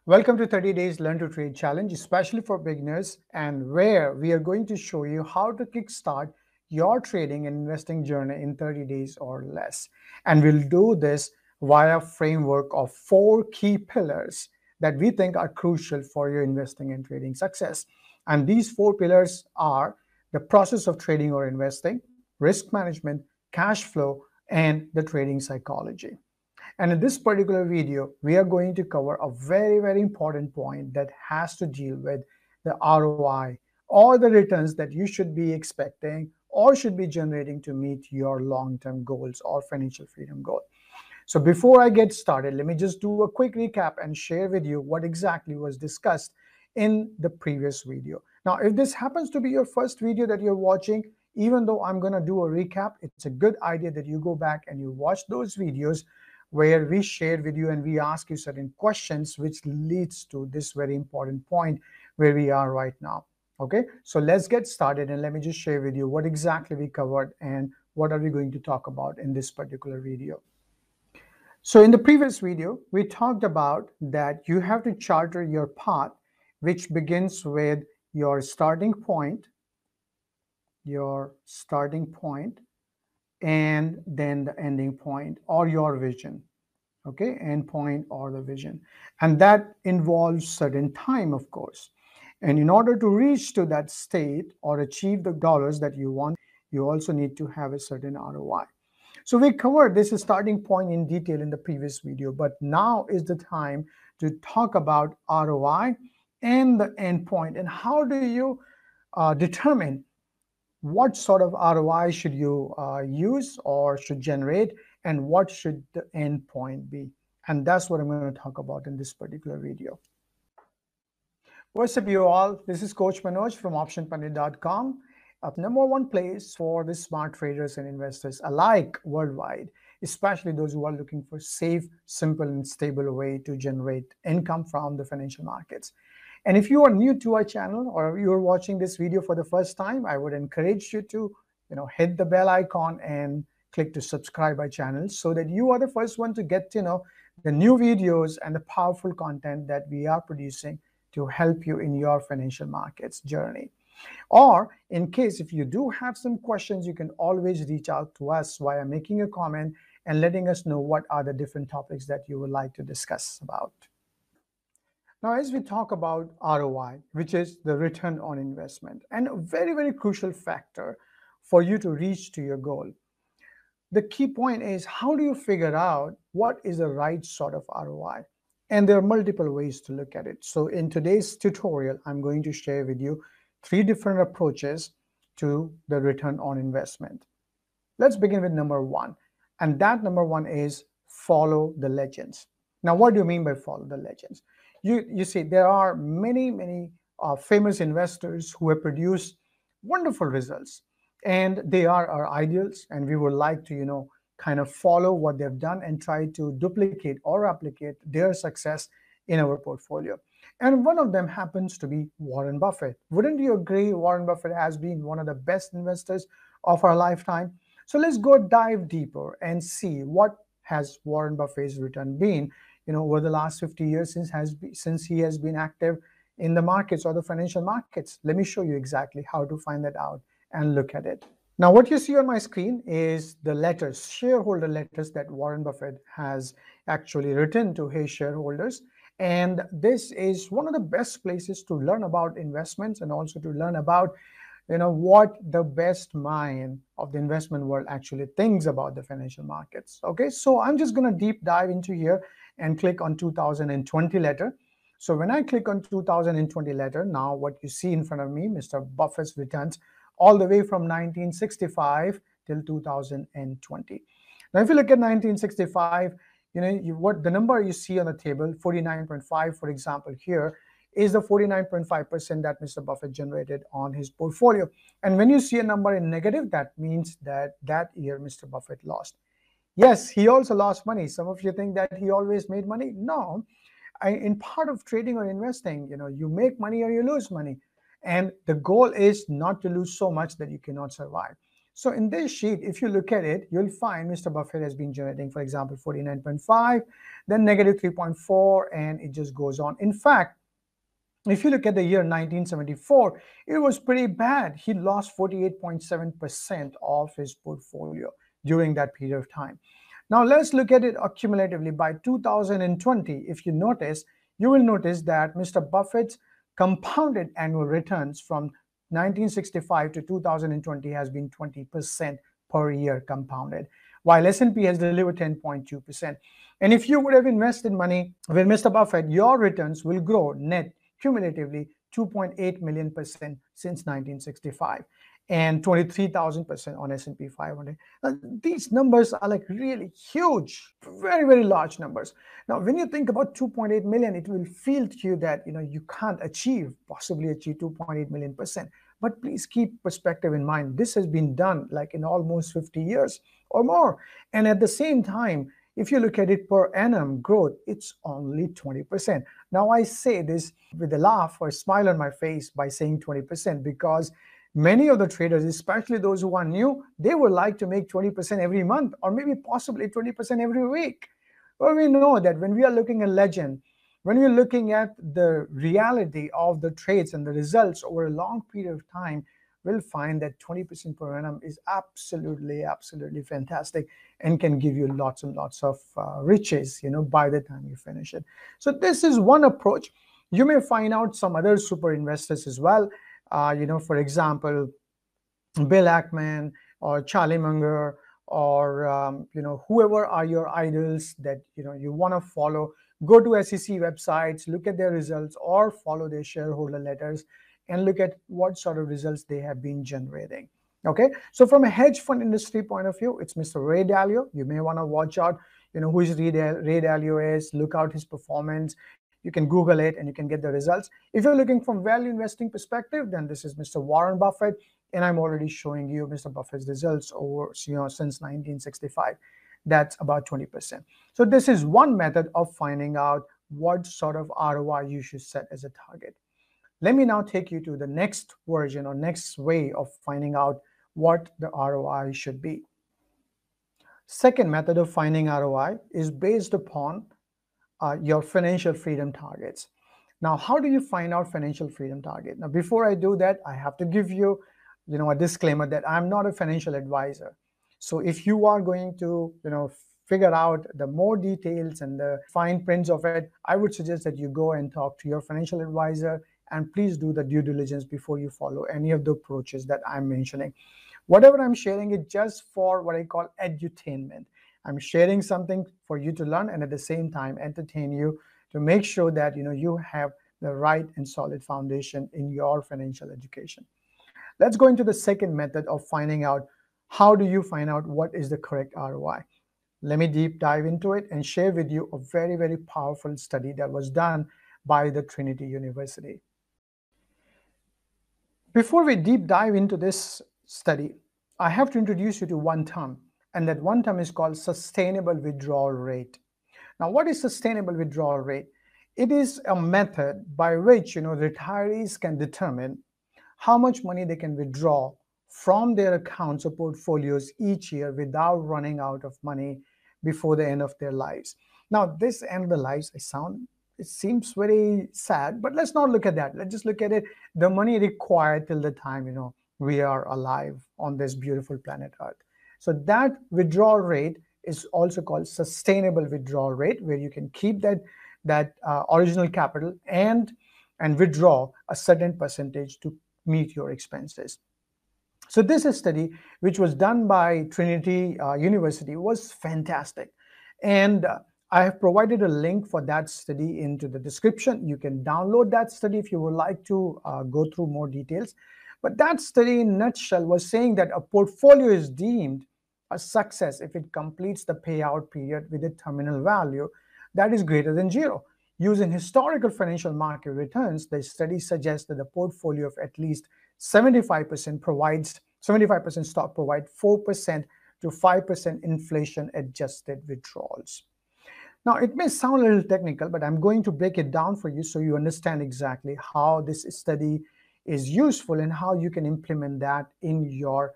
Welcome to 30 Days Learn to Trade Challenge, especially for beginners, and where we are going to show you how to kickstart your trading and investing journey in 30 days or less. And we'll do this via a framework of 4 key pillars that we think are crucial for your investing and trading success. And these 4 pillars are the process of trading or investing, risk management, cash flow, and the trading psychology. And in this particular video, we are going to cover a very important point that has to deal with the ROI or the returns that you should be expecting or should be generating to meet your long-term goals or financial freedom goal. So before I get started, let me just do a quick recap and share with you what exactly was discussed in the previous video. Now, if this happens to be your first video that you're watching, even though I'm going to do a recap, it's a good idea that you go back and you watch those videos where we share with you and we ask you certain questions, which leads to this very important point where we are right now. Okay, so let's get started and let me just share with you what exactly we covered and what are we going to talk about in this particular video. So in the previous video, we talked about that you have to charter your path, which begins with your starting point, and then the ending point or your vision. Okay, end point or the vision. And that involves certain time, of course. And in order to reach to that state or achieve the dollars that you want, you also need to have a certain ROI. So we covered this starting point in detail in the previous video, but now is the time to talk about ROI and the end point and how do you determine what sort of ROI should you use or should generate, and what should the end point be. And that's what I'm going to talk about in this particular video. What's up, you all? This is Coach Manoj from optionpundit.com, a #1 place for the smart traders and investors alike worldwide, especially those who are looking for safe, simple, and stable way to generate income from the financial markets. And if you are new to our channel or you're watching this video for the first time, I would encourage you to hit the bell icon and click to subscribe our channel so that you are the first one to get to know the new videos and the powerful content that we are producing to help you in your financial markets journey. Or in case if you do have some questions, you can always reach out to us via making a comment and letting us know what are the different topics that you would like to discuss about. Now, as we talk about ROI, which is the return on investment, and a very crucial factor for you to reach to your goal, the key point is how do you figure out what is the right sort of ROI? And there are multiple ways to look at it. So in today's tutorial, I'm going to share with you 3 different approaches to the return on investment. Let's begin with number 1. And that number 1 is follow the legends. Now, what do you mean by follow the legends? You see, there are many famous investors who have produced wonderful results, and they are our ideals, and we would like to kind of follow what they've done and try to duplicate or replicate their success in our portfolio. And one of them happens to be Warren Buffett. Wouldn't you agree Warren Buffett has been one of the best investors of our lifetime? So let's go dive deeper and see what has Warren Buffett's return been over the last 50 years since he has been active in the markets or the financial markets. Let me show you exactly how to find that out and look at it. Now, what you see on my screen is the letters, shareholder letters that Warren Buffett has actually written to his shareholders. And this is one of the best places to learn about investments and also to learn about what the best mind of the investment world actually thinks about the financial markets. Okay, so I'm just going to deep dive into here and click on 2020 letter. So when I click on 2020 letter, now what you see in front of me, Mr. Buffett's returns all the way from 1965 till 2020. Now, if you look at 1965, what the number you see on the table, 49.5, for example, here is the 49.5% that Mr. Buffett generated on his portfolio. And when you see a number in negative, that means that year Mr. Buffett lost. Yes, he also lost money. Some of you think that he always made money. No, in part of trading or investing, you make money or you lose money. And the goal is not to lose so much that you cannot survive. So in this sheet, if you look at it, you'll find Mr. Buffett has been generating, for example, 49.5, then negative 3.4, and it just goes on. In fact, if you look at the year 1974, it was pretty bad. He lost 48.7% of his portfolio during that period of time. Now let's look at it accumulatively. By 2020, if you notice, you will notice that Mr. Buffett's compounded annual returns from 1965 to 2020 has been 20% per year compounded, while S&P has delivered 10.2%. And if you would have invested money with Mr. Buffett, your returns will grow net cumulatively 2.8 million% since 1965 and 23,000% on S&P 500. These numbers are like really huge, very, very large numbers. Now, when you think about 2.8 million, it will feel to you that you can't possibly achieve 2.8 million%. But please keep perspective in mind. This has been done like in almost 50 years or more. And at the same time, if you look at it per annum growth, it's only 20%. Now, I say this with a laugh or a smile on my face by saying 20% because many of the traders, especially those who are new, they would like to make 20% every month or maybe possibly 20% every week. Well, we know that when we are looking at legend, when we're looking at the reality of the trades and the results over a long period of time, we'll find that 20% per annum is absolutely, absolutely fantastic and can give you lots and lots of riches, by the time you finish it. So this is one approach. You may find out some other super investors as well. For example, Bill Ackman or Charlie Munger or whoever are your idols that you want to follow. Go to SEC websites, look at their results, or follow their shareholder letters and look at what sort of results they have been generating. Okay, so from a hedge fund industry point of view, it's Mr. Ray Dalio. You may want to watch out, who is Ray Dalio is, look out his performance. You can Google it and you can get the results. If you're looking from value investing perspective, then this is Mr. Warren Buffett, and I'm already showing you Mr. Buffett's results over since 1965. That's about 20%. So this is one method of finding out what sort of ROI you should set as a target. Let me now take you to the next version or next way of finding out what the ROI should be. Second method of finding ROI is based upon your financial freedom targets. Now, how do you find out financial freedom target? Now, before I do that, I have to give you, a disclaimer that I'm not a financial advisor. So if you are going to, figure out the more details and the fine prints of it, I would suggest that you go and talk to your financial advisor, and please do the due diligence before you follow any of the approaches that I'm mentioning. Whatever I'm sharing is just for what I call edutainment. I'm sharing something for you to learn and at the same time entertain you to make sure that you have the right and solid foundation in your financial education. Let's go into the second method of finding out how do you find out what is the correct ROI. Let me deep dive into it and share with you a very, very powerful study that was done by the Trinity University. Before we deep dive into this study, I have to introduce you to one term, and that one term is called sustainable withdrawal rate. Now, what is sustainable withdrawal rate? It is a method by which retirees can determine how much money they can withdraw from their accounts or portfolios each year without running out of money before the end of their lives. Now, this end of the lives, it seems very sad, but let's not look at that. Let's just look at it, the money required till the time we are alive on this beautiful planet Earth. So that withdrawal rate is also called sustainable withdrawal rate, where you can keep that original capital and withdraw a certain percentage to meet your expenses. So this study, which was done by Trinity University, was fantastic. And I have provided a link for that study into the description. You can download that study if you would like to go through more details. But that study in a nutshell was saying that a portfolio is deemed a success if it completes the payout period with a terminal value that is greater than zero. Using historical financial market returns, the study suggests that a portfolio of at least 75% stock provide 4% to 5% inflation adjusted withdrawals. Now, it may sound a little technical, but I'm going to break it down for you so you understand exactly how this study is useful and how you can implement that in your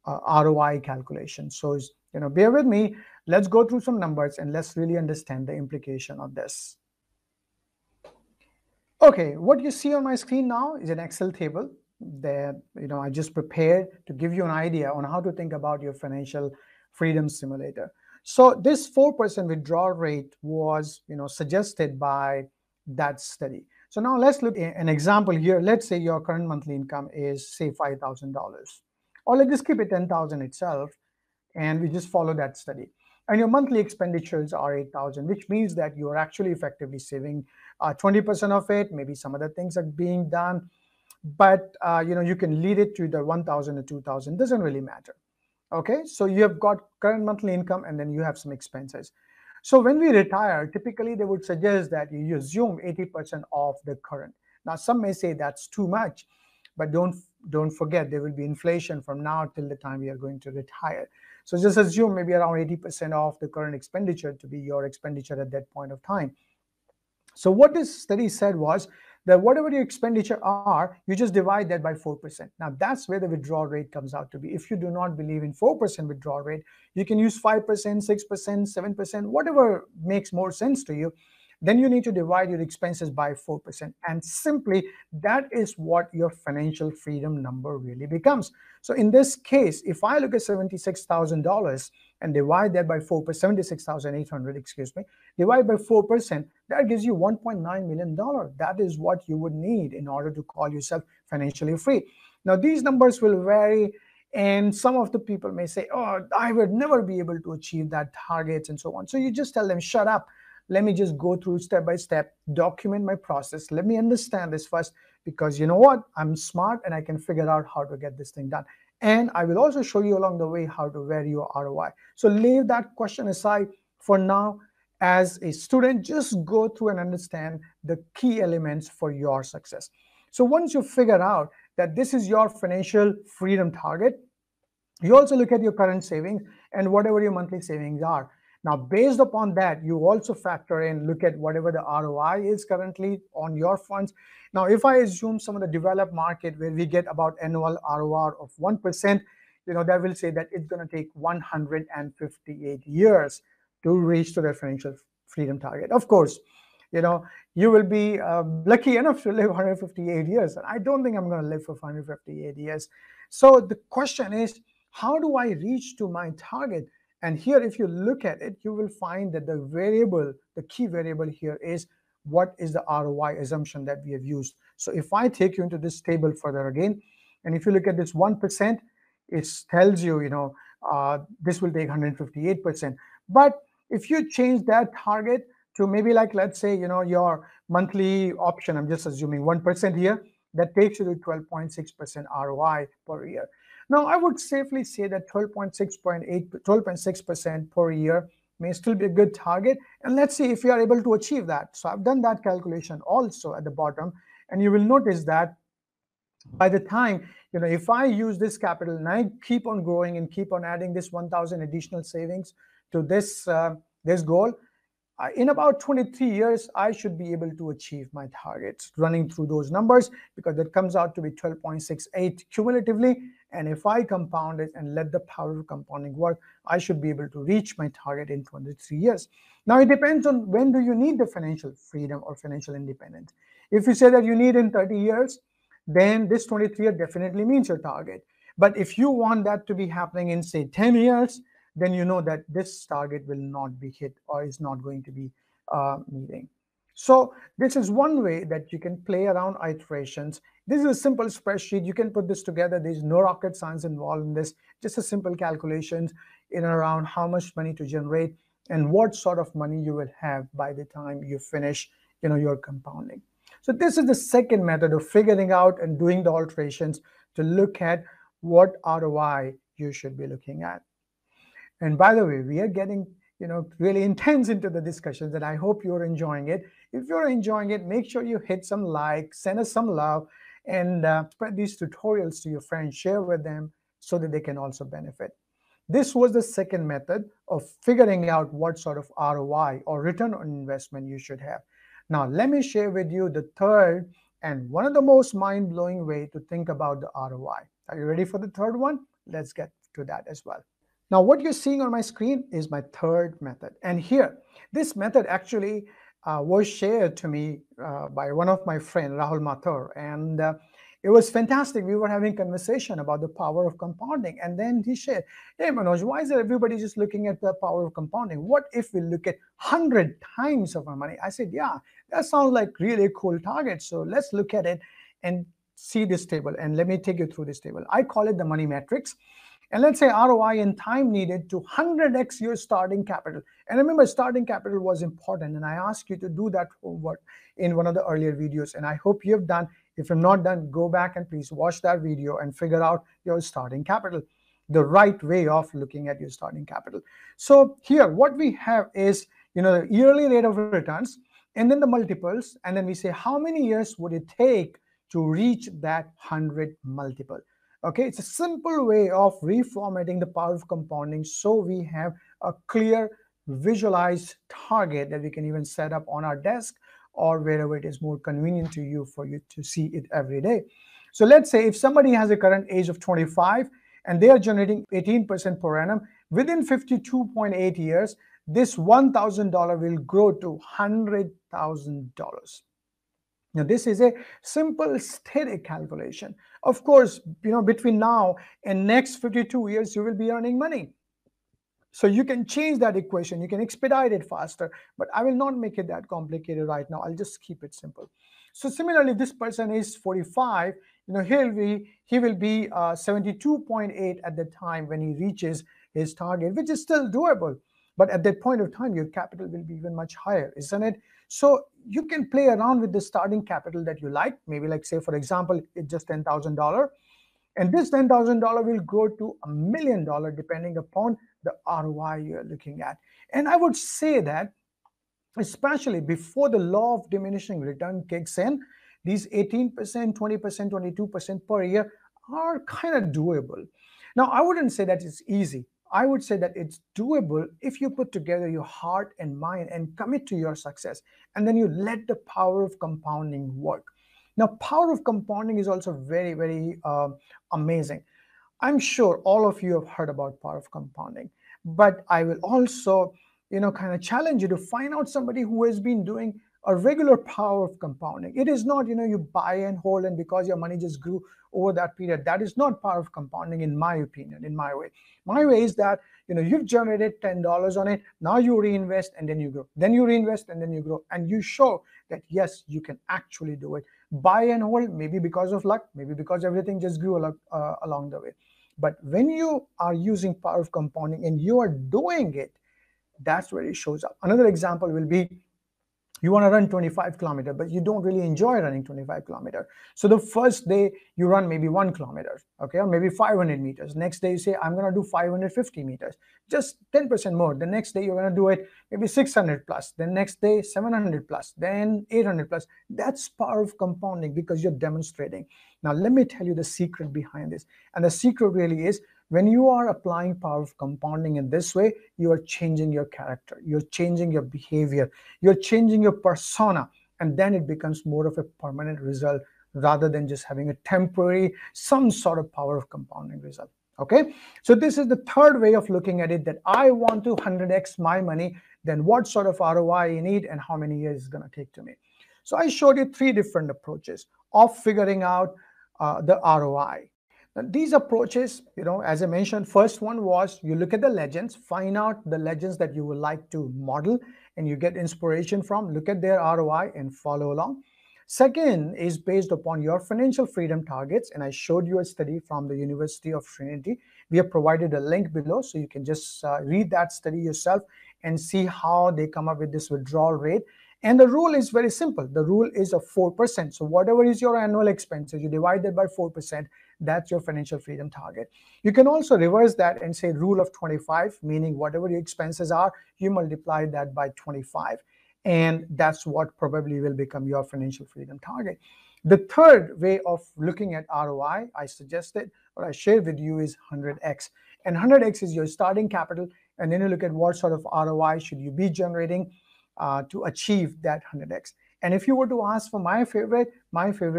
ROI calculation. So, bear with me. Let's go through some numbers and let's really understand the implication of this. Okay, what you see on my screen now is an Excel table that I just prepared to give you an idea on how to think about your financial freedom simulator. So this 4% withdrawal rate was suggested by that study. So now let's look at an example here. Let's say your current monthly income is say $5,000, or let's just keep it 10,000 itself, and we just follow that study. And your monthly expenditures are 8,000, which means that you are actually effectively saving 20% of it. Maybe some other things are being done, but you can lead it to the 1,000 or 2,000. Doesn't really matter. Okay, so you have got current monthly income, and then you have some expenses. So when we retire, typically they would suggest that you assume 80% of the current. Now some may say that's too much, but don't forget there will be inflation from now till the time we are going to retire. So just assume maybe around 80% of the current expenditure to be your expenditure at that point of time. So what this study said was that whatever your expenditure are, you just divide that by 4%. Now that's where the withdrawal rate comes out to be. If you do not believe in 4% withdrawal rate, you can use 5%, 6%, 7%, whatever makes more sense to you. Then you need to divide your expenses by 4%. And simply that is what your financial freedom number really becomes. So in this case, if I look at $76,000 and divide that by 4%, 76,800, excuse me, divide by 4%, that gives you $1.9 million. That is what you would need in order to call yourself financially free. Now, these numbers will vary, and some of the people may say, oh, I would never be able to achieve that targets and so on. So you just tell them, shut up. Let me just go through step by step, document my process. Let me understand this first, because you know what? I'm smart and I can figure out how to get this thing done. And I will also show you along the way how to vary your ROI. So leave that question aside for now. As a student, just go through and understand the key elements for your success. So once you figure out that this is your financial freedom target, you also look at your current savings and whatever your monthly savings are. Now, based upon that, you also factor in, look at whatever the ROI is currently on your funds. Now, if I assume some of the developed market where we get about annual ROI of 1%, that will say that it's going to take 158 years to reach to their financial freedom target. Of course, you will be lucky enough to live 158 years. And I don't think I'm going to live for 158 years. So the question is, how do I reach to my target? And here, if you look at it, you will find that the key variable here is what is the ROI assumption that we have used. So if I take you into this table further again, and if you look at this 1%, it tells you, this will take 158%. But if you change that target to maybe like, let's say, your monthly option, I'm just assuming 1% here, that takes you to 12.6% ROI per year. Now, I would safely say that 12.6% per year may still be a good target. And let's see if we are able to achieve that. So I've done that calculation also at the bottom. And you will notice that by the time, if I use this capital and I keep on growing and keep on adding this 1,000 additional savings to this goal, in about 23 years, I should be able to achieve my targets running through those numbers, because that comes out to be 12.68 cumulatively. And if I compound it and let the power of compounding work, I should be able to reach my target in 23 years. Now, it depends on when do you need the financial freedom or financial independence. If you say that you need in 30 years, then this 23 year definitely means your target. But if you want that to be happening in, say, 10 years, then you know that this target will not be hit or is not going to be meeting. So this is one way that you can play around iterations. This is a simple spreadsheet. You can put this together. There's no rocket science involved in this. Just a simple calculations in and around how much money to generate and what sort of money you will have by the time you finish your compounding. So this is the second method of figuring out and doing the alterations to look at what ROI you should be looking at. And by the way, we are getting really intense into the discussions, and I hope you're enjoying it. If you're enjoying it, make sure you hit some like, send us some love, and spread these tutorials to your friends, share with them so that they can also benefit. This was the second method of figuring out what sort of ROI or return on investment you should have. Now, let me share with you the third and one of the most mind-blowing way to think about the ROI. Are you ready for the third one? let's get to that as well. Now, what you're seeing on my screen is my third method. And here, this method actually was shared to me by one of my friends, Rahul Mathur. And it was fantastic. We were having conversation about the power of compounding. And then he shared, hey, Manoj, why is everybody just looking at the power of compounding? What if we look at 100 times of our money? I said, yeah, that sounds like really cool target. So let's look at it and see this table. And let me take you through this table. I call it the money matrix. And let's say ROI in time needed to 100x your starting capital. And remember, starting capital was important. And I asked you to do that homework in one of the earlier videos. And I hope you have done. If you've not done, go back and please watch that video and figure out your starting capital, the right way of looking at your starting capital. So here, what we have is, the yearly rate of returns, and then the multiples. And then we say, how many years would it take to reach that 100 multiple? Okay, it's a simple way of reformatting the power of compounding so we have a clear visualized target that we can even set up on our desk or wherever it is more convenient to you for you to see it every day. So let's say if somebody has a current age of 25 and they are generating 18% per annum, within 52.8 years, this $1,000 will grow to $100,000. Now, this is a simple static calculation. Of course, between now and next 52 years, you will be earning money. So you can change that equation. You can expedite it faster, but I will not make it that complicated right now. I'll just keep it simple. So similarly, this person is 45. He will be 72.8 at the time when he reaches his target, which is still doable. But at that point of time, your capital will be even much higher, isn't it? So you can play around with the starting capital that you like. Maybe like say, for example, it's just $10,000. And this $10,000 will grow to $1 million depending upon the ROI you're looking at. And I would say that, especially before the law of diminishing return kicks in, these 18%, 20%, 22% per year are kind of doable. Now, I wouldn't say that it's easy. I would say that it's doable if you put together your heart and mind and commit to your success, and then you let the power of compounding work. Now, power of compounding is also very, very amazing. I'm sure all of you have heard about power of compounding, but I will also, kind of challenge you to find out somebody who has been doing a regular power of compounding. It is not, you buy and hold, and because your money just grew over that period. That is not power of compounding, in my opinion, in my way. My way is that, you've generated $10 on it. Now you reinvest and then you grow. Then you reinvest and then you grow. And you show that, yes, you can actually do it. Buy and hold, maybe because of luck, maybe because everything just grew along the way. But when you are using power of compounding and you are doing it, that's where it shows up. Another example will be, you want to run 25 kilometers, but you don't really enjoy running 25 kilometers. So the first day you run maybe 1 kilometer, okay, or maybe 500 meters. Next day you say, I'm going to do 550 meters, just 10% more. The next day you're going to do it maybe 600 plus. Then next day 700 plus, then 800 plus. That's power of compounding because you're demonstrating. Now let me tell you the secret behind this. And the secret really is, when you are applying power of compounding in this way, you are changing your character, you're changing your behavior, you're changing your persona, and then it becomes more of a permanent result rather than just having a temporary, some sort of power of compounding result. Okay, so this is the third way of looking at it, that I want to 100x my money, then what sort of ROI you need and how many years it's going to take to me. So I showed you 3 different approaches of figuring out the ROI. Now, these approaches, as I mentioned, first one was you look at the legends, find out the legends that you would like to model and you get inspiration from, look at their ROI and follow along. Second is based upon your financial freedom targets, and I showed you a study from the University of Trinity. We have provided a link below, so you can just read that study yourself and see how they come up with this withdrawal rate. And the rule is very simple. The rule is of 4%. So whatever is your annual expenses, you divide that by 4%. That's your financial freedom target. You can also reverse that and say rule of 25, meaning whatever your expenses are, you multiply that by 25. And that's what probably will become your financial freedom target. The third way of looking at ROI, I suggested or I shared with you, is 100x. And 100x is your starting capital. And then you look at what sort of ROI should you be generating to achieve that 100x. And if you were to ask for my favorite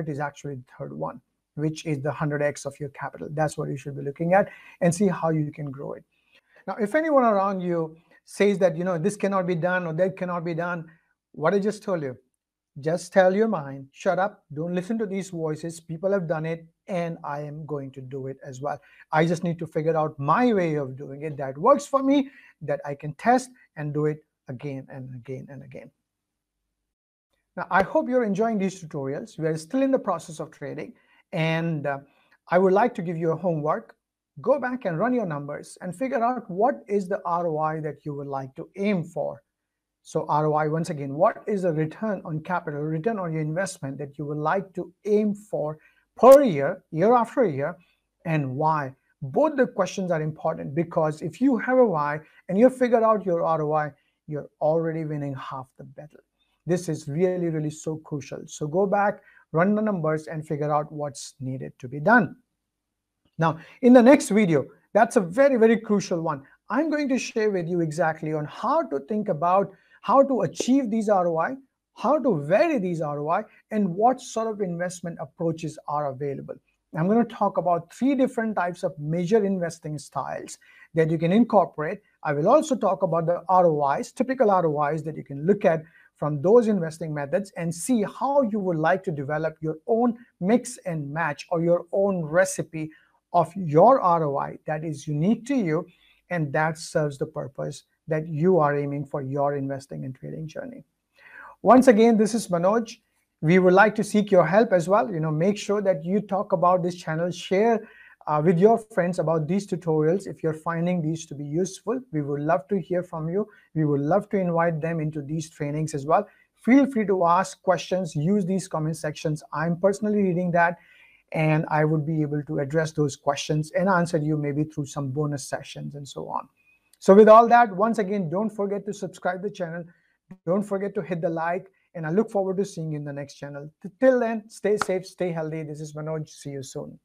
is actually the third one. which is the 100x of your capital. That's what you should be looking at, and see how you can grow it. Now, if anyone around you says that, this cannot be done or that cannot be done, what I just told you, just tell your mind, shut up, don't listen to these voices. People have done it, and I am going to do it as well. I just need to figure out my way of doing it that works for me, that I can test and do it again and again and again. Now, I hope you're enjoying these tutorials. We are still in the process of trading, and I would like to give you a homework. Go back and run your numbers and figure out what is the ROI that you would like to aim for. So ROI, once again, what is the return on capital, return on your investment that you would like to aim for per year, year after year, and why? Both the questions are important, because if you have a why and you figure out your ROI, you're already winning half the battle. This is really, really so crucial. So go back, run the numbers, and figure out what's needed to be done. Now, in the next video, that's a very, very crucial one. I'm going to share with you exactly on how to think about how to achieve these ROI, how to vary these ROI, and what sort of investment approaches are available. I'm going to talk about 3 different types of major investing styles that you can incorporate. I will also talk about the ROIs, typical ROIs that you can look at from those investing methods, and see how you would like to develop your own mix and match, or your own recipe of your ROI that is unique to you and that serves the purpose that you are aiming for your investing and trading journey. Once again, this is Manoj. We would like to seek your help as well. Make sure that you talk about this channel, share with your friends about these tutorials. If you're finding these to be useful, we would love to hear from you. We would love to invite them into these trainings as well. Feel free to ask questions, use these comment sections. I'm personally reading that, and I would be able to address those questions and answer you maybe through some bonus sessions and so on. So with all that, once again, don't forget to subscribe to the channel. Don't forget to hit the like, and I look forward to seeing you in the next channel. Till then, stay safe, stay healthy. This is Manoj. See you soon.